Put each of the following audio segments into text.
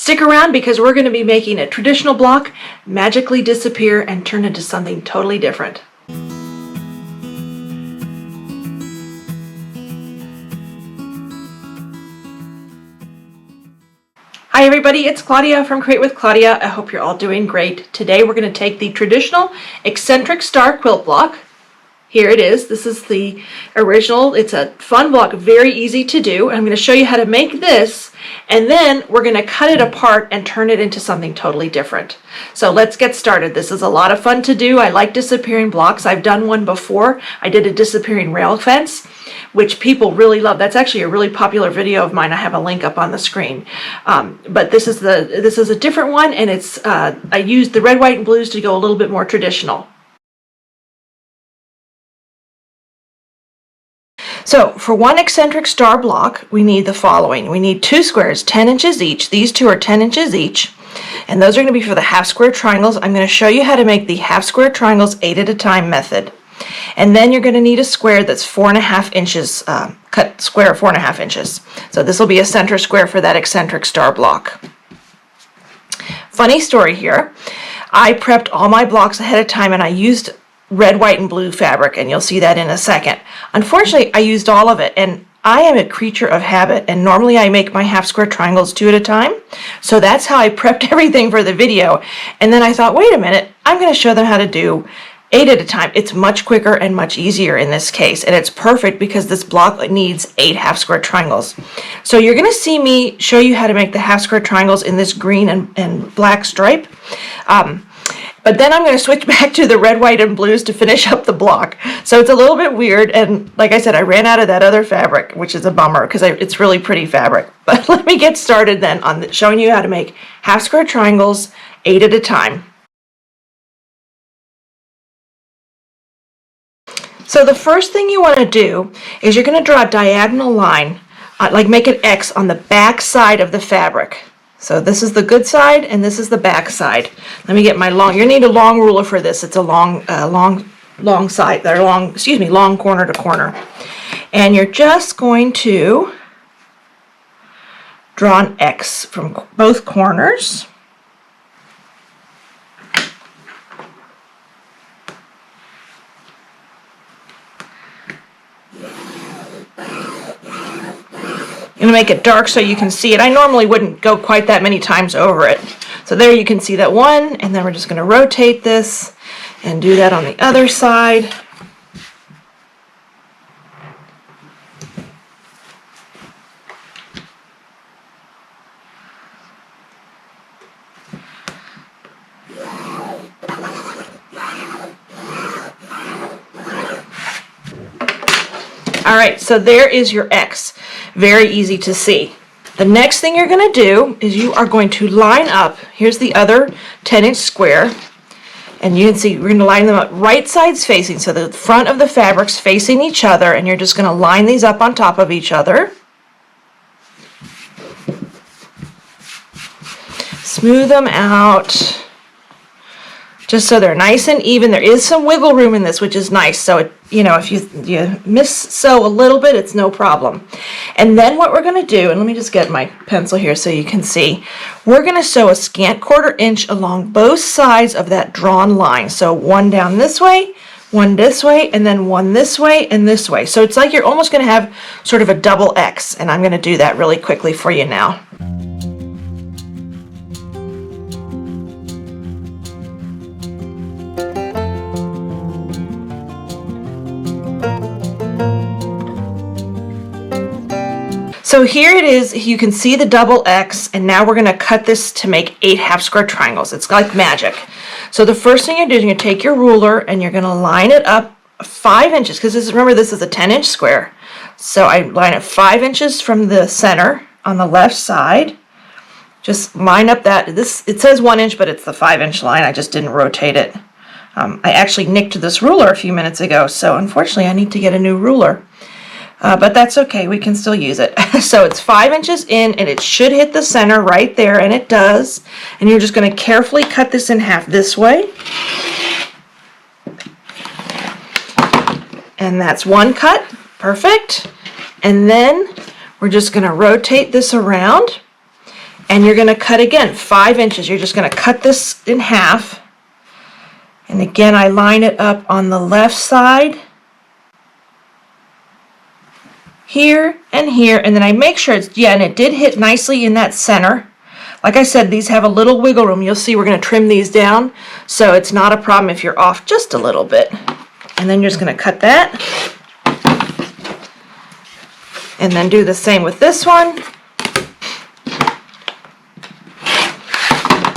Stick around because we're going to be making a traditional block magically disappear and turn into something totally different. Hi everybody, it's Claudia from Create with Claudia. I hope you're all doing great. Today we're going to take the traditional eccentric star quilt block. Here it is. This is the original. It's a fun block, very easy to do. I'm going to show you how to make this, and then we're going to cut it apart and turn it into something totally different. So let's get started. This is a lot of fun to do. I like disappearing blocks. I've done one before. I did a disappearing rail fence, which people really love. That's actually a really popular video of mine. I have a link up on the screen. But this is a different one, and it's I used the red, white, and blues to go a little bit more traditional. So for one eccentric star block, we need the following. We need 2 squares, 10 inches each. These 2 are 10 inches each, and those are going to be for the half square triangles. I'm going to show you how to make the half square triangles 8 at a time method. And then you're going to need a square that's 4.5 inches, cut square 4.5 inches. So this will be a center square for that eccentric star block. Funny story here. I prepped all my blocks ahead of time, and I used red, white, and blue fabric, and you'll see that in a second. Unfortunately, I used all of it, and I am a creature of habit, and normally I make my half square triangles 2 at a time. So that's how I prepped everything for the video. And then I thought, wait a minute, I'm going to show them how to do 8 at a time. It's much quicker and much easier in this case, and it's perfect because this block needs 8 half square triangles. So you're going to see me show you how to make the half square triangles in this green and black stripe. But then I'm going to switch back to the red, white, and blues to finish up the block. So it's a little bit weird, and like I said, I ran out of that other fabric, which is a bummer because it's really pretty fabric. But let me get started then on showing you how to make half square triangles 8 at a time. So the first thing you want to do is you're going to draw a diagonal line, like make an X on the back side of the fabric. So this is the good side, and this is the back side. Let me get my long. You need a long ruler for this. It's a long side. They're long. Excuse me, long corner to corner. And you're just going to draw an X from both corners. I'm going to make it dark so you can see it. I normally wouldn't go quite that many times over it. So there you can see that one, and then we're just going to rotate this and do that on the other side. All right, so there is your X. Very easy to see. The next thing you're going to do is you are going to line up. Here's the other 10-inch square, and you can see we're going to line them up right sides facing, so the front of the fabric's facing each other, and you're just going to line these up on top of each other. Smooth them out just so they're nice and even. There is some wiggle room in this, which is nice. So, if you miss-sew a little bit, it's no problem. And then what we're going to do, and let me just get my pencil here so you can see, we're going to sew a scant 1/4 inch along both sides of that drawn line. So one down this way, one this way, and then one this way and this way. So it's like you're almost going to have sort of a double X, and I'm going to do that really quickly for you now. So here it is. You can see the double X, and now we're going to cut this to make 8 half square triangles. It's like magic. So the first thing you do is you're going to take your ruler and you're going to line it up 5 inches, because remember this is a 10-inch square. So I line it 5 inches from the center on the left side. Just line up that. It says 1 inch, but it's the 5-inch line. I just didn't rotate it. I actually nicked this ruler a few minutes ago, so unfortunately I need to get a new ruler. But that's okay, we can still use it. So it's 5 inches in, and it should hit the center right there, and it does. And you're just going to carefully cut this in half this way. And that's one cut, perfect. And then we're just going to rotate this around, And you're going to cut again 5 inches. You're just going to cut this in half. And again, I line it up on the left side, here and here, and then I make sure it's, yeah, and it did hit nicely in that center. Like I said, these have a little wiggle room. You'll see we're going to trim these down, so it's not a problem if you're off just a little bit. And then you're just going to cut that. And then do the same with this one.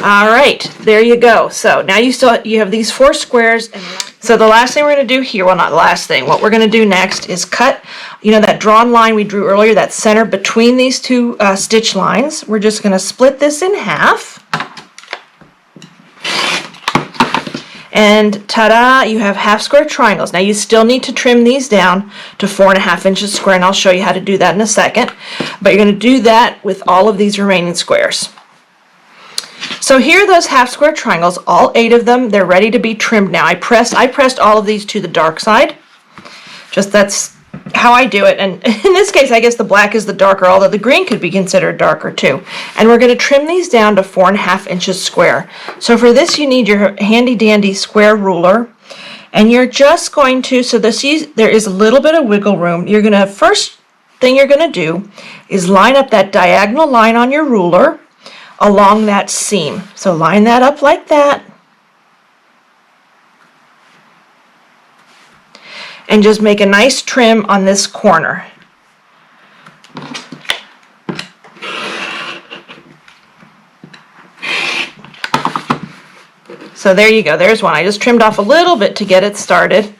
All right, there you go. So now you have these 4 squares. And so the last thing we're going to do here, well, not the last thing, what we're going to do next is cut, you know, that drawn line we drew earlier, that center between these 2 stitch lines. We're just going to split this in half. And ta-da, you have half square triangles. Now you still need to trim these down to 4.5 inches square, and I'll show you how to do that in a second. But you're going to do that with all of these remaining squares. So here are those half square triangles, all 8 of them. They're ready to be trimmed now. I pressed all of these to the dark side. Just that's how I do it. And in this case, I guess the black is the darker, although the green could be considered darker too. And we're going to trim these down to 4.5 inches square. So for this, you need your handy dandy square ruler. And you're just going to, so there is a little bit of wiggle room. You're going to, first thing you're going to do is line up that diagonal line on your ruler along that seam. So line that up like that. And just make a nice trim on this corner. So there you go, there's one. I just trimmed off a little bit to get it started.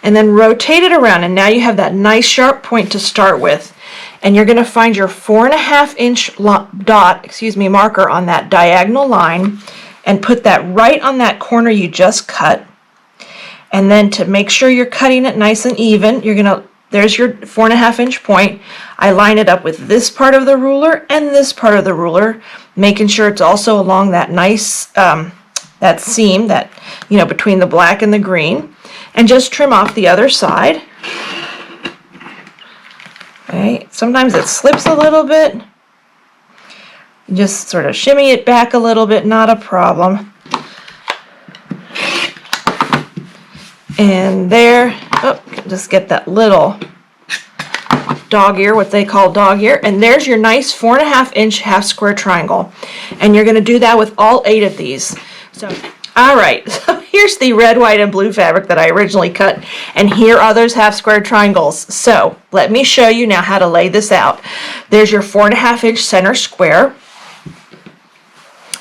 And then rotate it around, and now you have that nice sharp point to start with. And you're going to find your 4.5 inch marker on that diagonal line and put that right on that corner you just cut. And then to make sure you're cutting it nice and even, there's your 4.5 inch point. I line it up with this part of the ruler and this part of the ruler, making sure it's also along that nice, that seam that, you know, between the black and the green, and just trim off the other side. Okay, sometimes it slips a little bit. Just sort of shimmy it back a little bit, not a problem. And there, just get that little dog ear, what they call dog ear, and there's your nice 4.5 inch half square triangle. And you're going to do that with all 8 of these. So, all right, so here's the red, white, and blue fabric that I originally cut, and here are those half square triangles. So let me show you now how to lay this out. There's your 4.5 inch center square.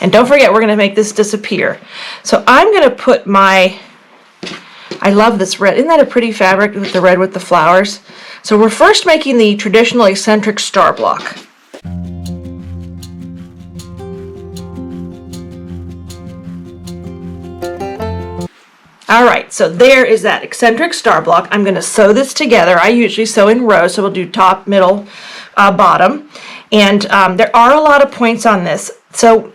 And don't forget, we're going to make this disappear. So I'm going to put my, I love this red. Isn't that a pretty fabric with the red with the flowers? So we're first making the traditional eccentric star block. All right, so there is that eccentric star block. I'm going to sew this together. I usually sew in rows, so we'll do top, middle, bottom. And there are a lot of points on this. So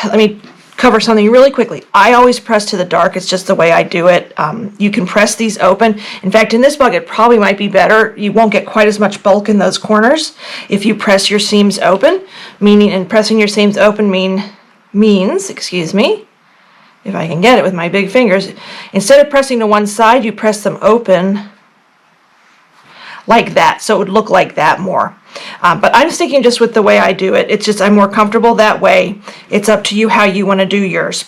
let me cover something really quickly. I always press to the dark. It's just the way I do it. You can press these open. In fact, in this book, it probably might be better. You won't get quite as much bulk in those corners if you press your seams open. And pressing your seams open means, excuse me, if I can get it with my big fingers, instead of pressing to one side, you press them open like that, so it would look like that more. But I'm sticking just with the way I do it. It's just I'm more comfortable that way. It's up to you how you want to do yours.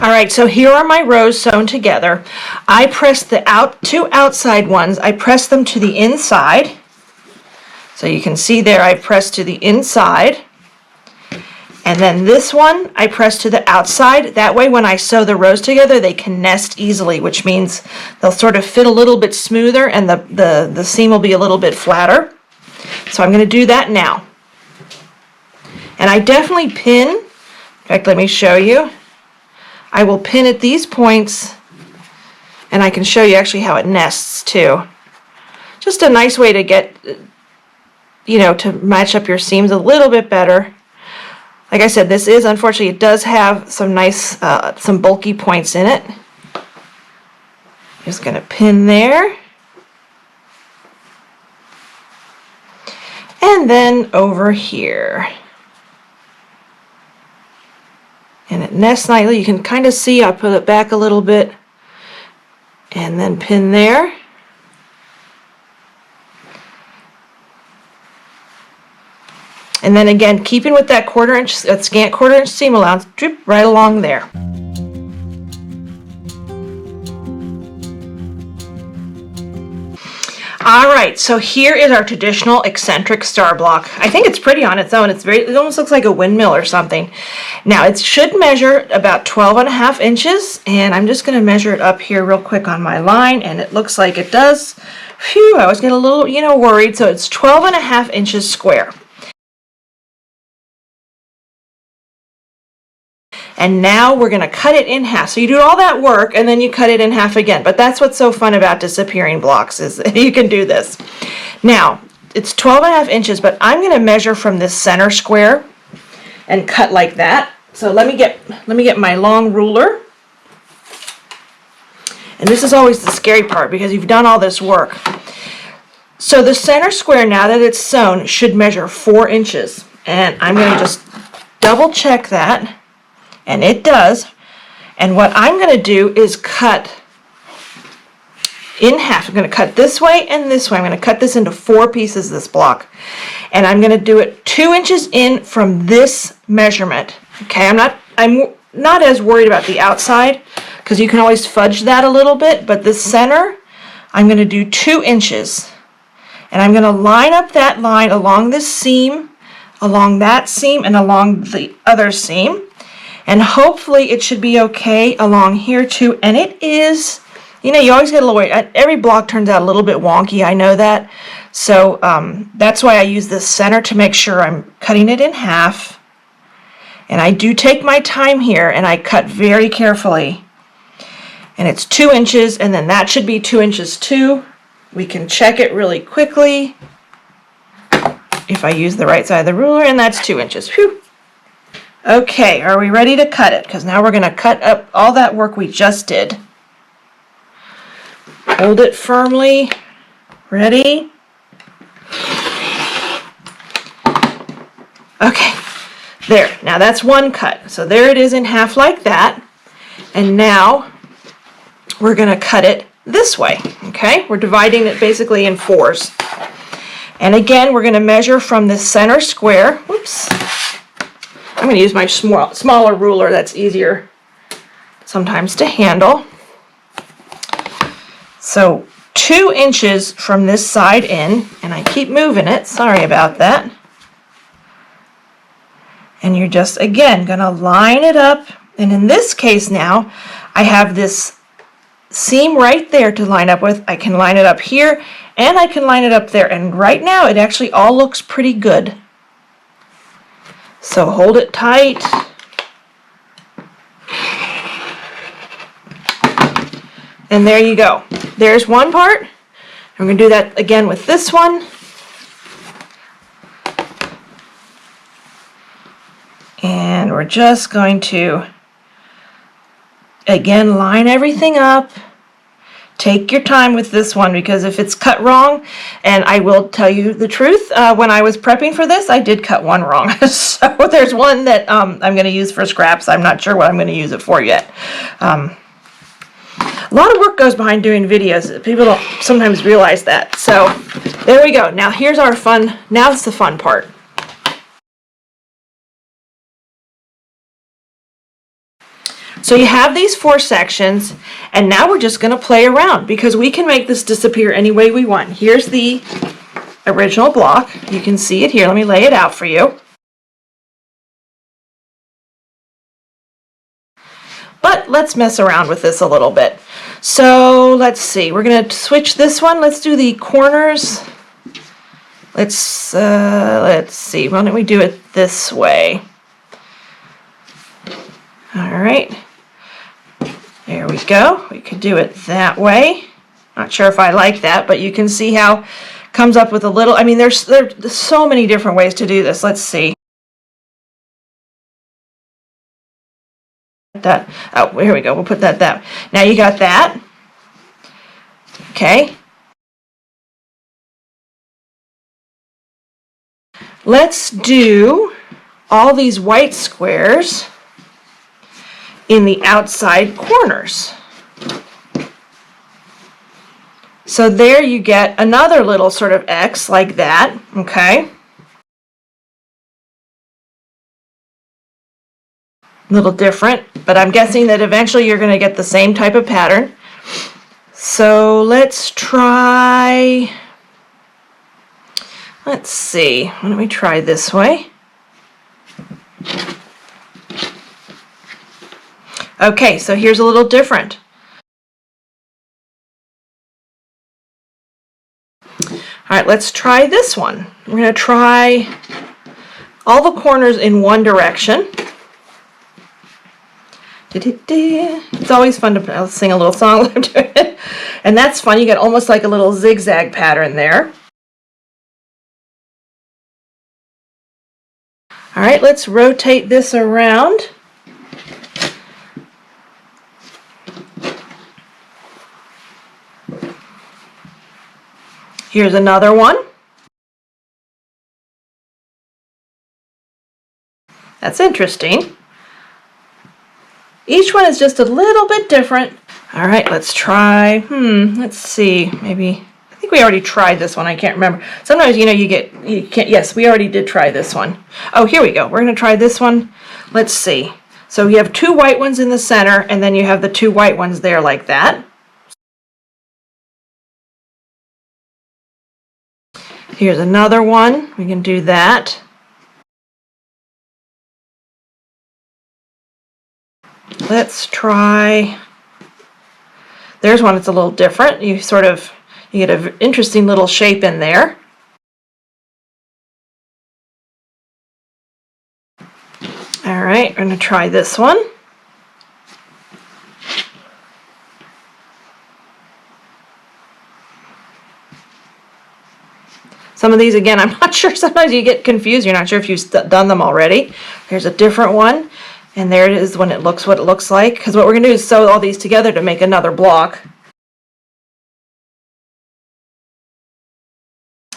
All right, so here are my rows sewn together. I pressed the two outside ones, I pressed them to the inside. So you can see there I pressed to the inside. And then this one I press to the outside. That way when I sew the rows together, they can nest easily, which means they'll sort of fit a little bit smoother and the seam will be a little bit flatter. So I'm going to do that now. And I definitely pin. In fact, let me show you. I will pin at these points, and I can show you actually how it nests too. Just a nice way to get, you know, to match up your seams a little bit better. Like I said, this is, unfortunately, it does have some nice, some bulky points in it. Just going to pin there. and then over here. And it nests nicely. You can kind of see I put it back a little bit and then pin there. And then again, keeping with that scant 1/4 inch seam allowance, drip right along there. All right, so here is our traditional eccentric star block. I think it's pretty on its own. It almost looks like a windmill or something. Now it should measure about 12.5 inches, and I'm just going to measure it up here real quick on my line, and it looks like it does. Phew, I was getting a little, worried. So it's 12.5 inches square. And now we're going to cut it in half. So you do all that work and then you cut it in half again. But that's what's so fun about disappearing blocks, is that you can do this. Now, it's 12.5 inches, but I'm going to measure from this center square and cut like that. So let me get my long ruler. And this is always the scary part because you've done all this work. So the center square, now that it's sewn, should measure 4 inches. And I'm going to just double check that. And it does. And what I'm going to do is cut in half. I'm going to cut this way and this way. I'm going to cut this into 4 pieces, this block. And I'm going to do it 2 inches in from this measurement. Okay, I'm not as worried about the outside because you can always fudge that a little bit, but the center, I'm going to do 2 inches. And I'm going to line up that line along this seam, along that seam, and along the other seam. And hopefully it should be okay along here too. And it is, you always get a little worried. Every block turns out a little bit wonky, I know that. So that's why I use this center to make sure I'm cutting it in half. And I do take my time here and I cut very carefully. And it's 2 inches, and then that should be 2 inches too. We can check it really quickly if I use the right side of the ruler, and that's 2 inches. Whew. Okay, are we ready to cut it? Because now we're going to cut up all that work we just did. Hold it firmly. Ready? Okay, there. Now that's one cut. So there it is in half like that. And now we're going to cut it this way. Okay, we're dividing it basically in 4s. And again, we're going to measure from the center square. Whoops. I'm going to use my smaller ruler. That's easier sometimes to handle. So 2 inches from this side in, and I keep moving it. Sorry about that. And you're just, again, going to line it up. And in this case now, I have this seam right there to line up with. I can line it up here, and I can line it up there. And right now, it actually all looks pretty good. So hold it tight. And there you go. There's one part. I'm going to do that again with this one. And we're just going to, again, line everything up. Take your time with this one, because if it's cut wrong, and I will tell you the truth, when I was prepping for this, I did cut one wrong. So there's one that I'm going to use for scraps. I'm not sure what I'm going to use it for yet. A lot of work goes behind doing videos. People don't sometimes realize that. So there we go. Now here's our fun. Now it's the fun part. So you have these 4 sections, and now we're just going to play around because we can make this disappear any way we want. Here's the original block. You can see it here. Let me lay it out for you. But let's mess around with this a little bit. So let's see. We're going to switch this one. Let's do the corners. Let's see. Why don't we do it this way? All right. There we go. We could do it that way. Not sure if I like that, but you can see how it comes up with a little, I mean, there's so many different ways to do this. Let's see. That, oh, here we go. We'll put that down. Now you got that. Okay. let's do all these white squares in the outside corners. So there you get another little sort of X like that, okay? A little different, but I'm guessing that eventually you're going to get the same type of pattern. So let's try, let's see, why don't we try this way? Okay, so here's a little different. All right, let's try this one. We're going to try all the corners in one direction. It's always fun to sing a little song while I'm doing it. And that's fun. You get almost like a little zigzag pattern there. All right, let's rotate this around. Here's another one. That's interesting. Each one is just a little bit different. All right, let's try, let's see, maybe, I think we already tried this one, I can't remember. Sometimes, you know, you can't, yes, we already did try this one. Oh, here we go, we're gonna try this one. Let's see. So you have two white ones in the center, and then you have the two white ones there like that. Here's another one, we can do that. Let's try, there's one that's a little different. You get an interesting little shape in there. All right, we're going to try this one. Some of these, again, I'm not sure, sometimes you get confused. You're not sure if you've done them already. Here's a different one. And there it is when it looks what it looks like. Because what we're going to do is sew all these together to make another block.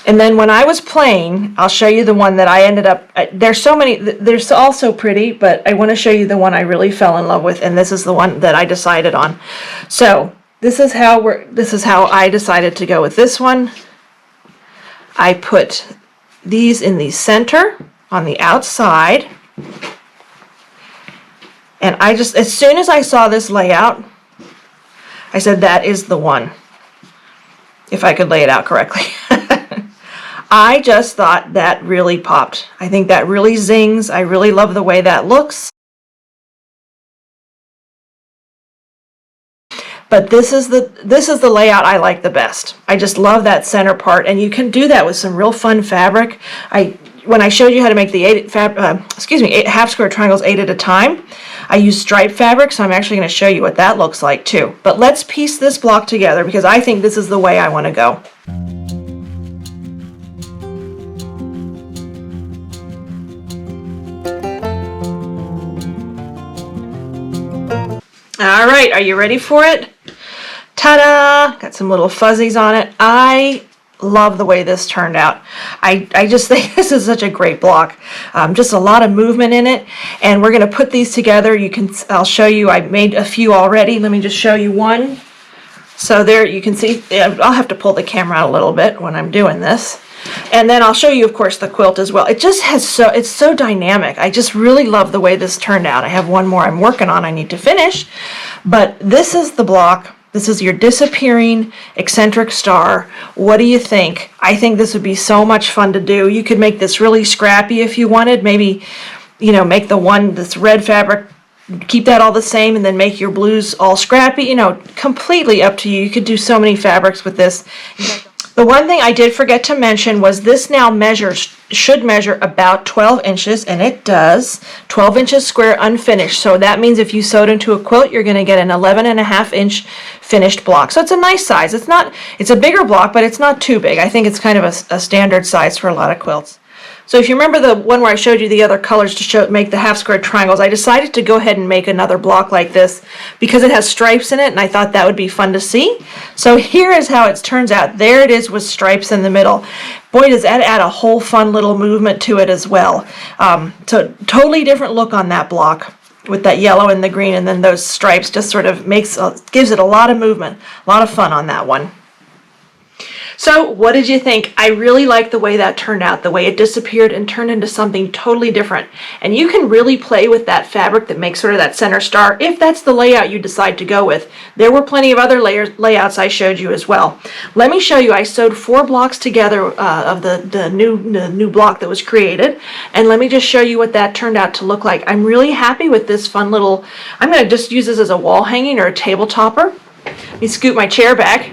And then when I was playing, I'll show you the one that I ended up, there's so many, they're all so pretty, but I want to show you the one I really fell in love with, and this is the one that I decided on. So this is how I decided to go with this one. I put these in the center on the outside. And I just, as soon as I saw this layout, I said, that is the one, if I could lay it out correctly. I just thought that really popped. I think that really zings. I really love the way that looks. But this is the layout I like the best. I just love that center part, and you can do that with some real fun fabric. When I showed you how to make the 8 half square triangles 8 at a time, I used striped fabric, so I'm actually going to show you what that looks like too. But let's piece this block together because I think this is the way I want to go. All right, are you ready for it? Ta-da! Got some little fuzzies on it. I love the way this turned out. I just think this is such a great block. Just a lot of movement in it, and we're going to put these together. I'll show you. I made a few already. Let me just show you one. So there you can see. I'll have to pull the camera out a little bit when I'm doing this, and then I'll show you, of course, the quilt as well. It just has it's so dynamic. I just really love the way this turned out. I have one more I'm working on. I need to finish, but this is the block. This is your disappearing eccentric star. What do you think? I think this would be so much fun to do. You could make this really scrappy if you wanted. Maybe, you know, make this red fabric, keep that all the same, and then make your blues all scrappy. You know, completely up to you. You could do so many fabrics with this. The one thing I did forget to mention was this now should measure about 12 inches, and it does. 12 inches square unfinished. So that means if you sewed into a quilt, you're going to get an 11.5-inch finished block. So it's a nice size. It's a bigger block, but it's not too big. I think it's kind of a standard size for a lot of quilts. So if you remember the one where I showed you the other colors to make the half square triangles, I decided to go ahead and make another block like this because it has stripes in it, and I thought that would be fun to see. So here is how it turns out. There it is with stripes in the middle. Boy, does that add a whole fun little movement to it as well. So totally different look on that block with that yellow and the green, and then those stripes just sort of gives it a lot of movement, a lot of fun on that one. So what did you think? I really like the way that turned out, the way it disappeared and turned into something totally different. And you can really play with that fabric that makes sort of that center star if that's the layout you decide to go with. There were plenty of other layouts I showed you as well. Let me show you. I sewed 4 blocks together of the new block that was created, and let me just show you what that turned out to look like. I'm really happy with this fun little, I'm going to just use this as a wall hanging or a table topper. Let me scoot my chair back.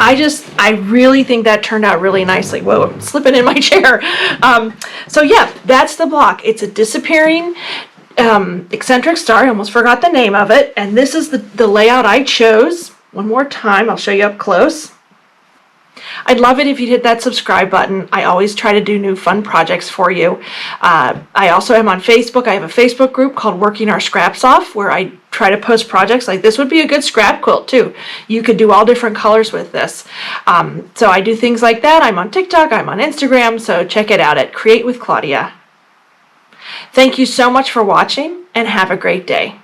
I really think that turned out really nicely. Whoa, I'm slipping in my chair. So yeah, that's the block. It's a disappearing eccentric star. I almost forgot the name of it. And this is the layout I chose. One more time, I'll show you up close. I'd love it if you'd hit that subscribe button. I always try to do new fun projects for you. I also am on Facebook. I have a Facebook group called Working Our Scraps Off, where I try to post projects like this. Would be a good scrap quilt too. You could do all different colors with this. So I do things like that. I'm on TikTok, I'm on Instagram, so check it out at Create with Claudia. Thank you so much for watching, and have a great day.